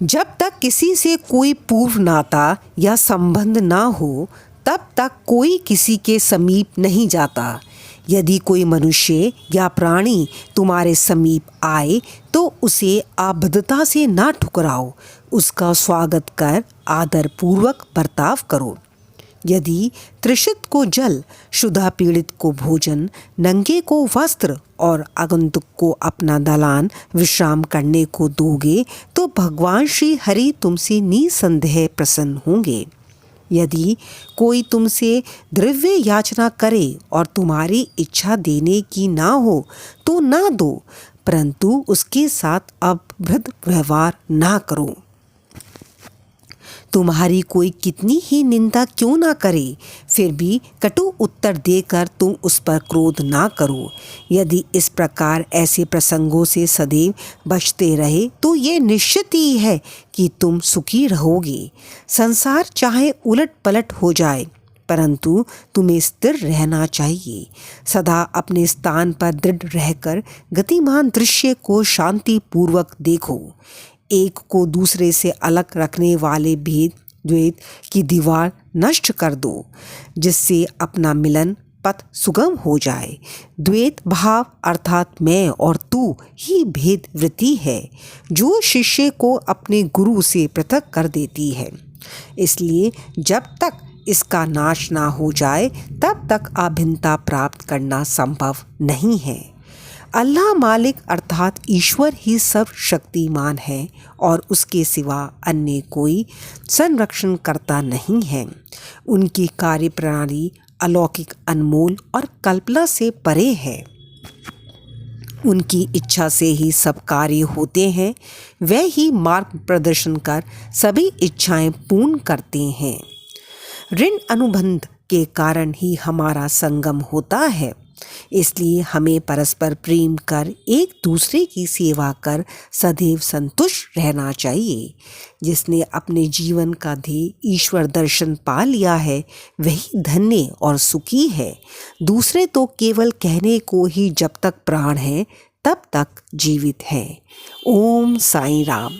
जब तक किसी से कोई पूर्व नाता या संबंध ना हो तब तक कोई किसी के समीप नहीं जाता। यदि कोई मनुष्य या प्राणी तुम्हारे समीप आए तो उसे आबद्धता से ना ठुकराओ, उसका स्वागत कर आदर पूर्वक बर्ताव करो। यदि तृषित को जल, क्षुधा पीड़ित को भोजन, नंगे को वस्त्र और आगंतुक को अपना दालान विश्राम करने को दोगे तो भगवान श्री हरि तुमसे निसंदेह प्रसन्न होंगे। यदि कोई तुमसे द्रव्य याचना करे और तुम्हारी इच्छा देने की ना हो तो ना दो, परंतु उसके साथ अभद्र व्यवहार ना करो। तुम्हारी कोई कितनी ही निंदा क्यों ना करे, फिर भी कटु उत्तर देकर तुम उस पर क्रोध ना करो। यदि इस प्रकार ऐसे प्रसंगों से सदैव बचते रहे तो ये निश्चित ही है कि तुम सुखी रहोगे। संसार चाहे उलट पलट हो जाए परंतु तुम्हें स्थिर रहना चाहिए। सदा अपने स्थान पर दृढ़ रहकर गतिमान दृश्य को शांति पूर्वक देखो। एक को दूसरे से अलग रखने वाले भेद द्वैत की दीवार नष्ट कर दो, जिससे अपना मिलन पथ सुगम हो जाए। द्वैत भाव अर्थात मैं और तू ही भेद वृत्ति है, जो शिष्य को अपने गुरु से पृथक कर देती है। इसलिए जब तक इसका नाश ना हो जाए तब तक अभिन्नता प्राप्त करना संभव नहीं है। अल्लाह मालिक अर्थात ईश्वर ही सर्वशक्तिमान है और उसके सिवा अन्य कोई संरक्षण करता नहीं है। उनकी कार्य प्रणाली अलौकिक, अनमोल और कल्पना से परे है। उनकी इच्छा से ही सब कार्य होते हैं। वह ही मार्ग प्रदर्शन कर सभी इच्छाएं पूर्ण करते हैं। ऋण अनुबंध के कारण ही हमारा संगम होता है। इसलिए हमें परस्पर प्रेम कर एक दूसरे की सेवा कर सदैव संतुष्ट रहना चाहिए। जिसने अपने जीवन का ध्येय ईश्वर दर्शन पा लिया है वही धन्य और सुखी है। दूसरे तो केवल कहने को ही जब तक प्राण है तब तक जीवित है। ओम साईं राम।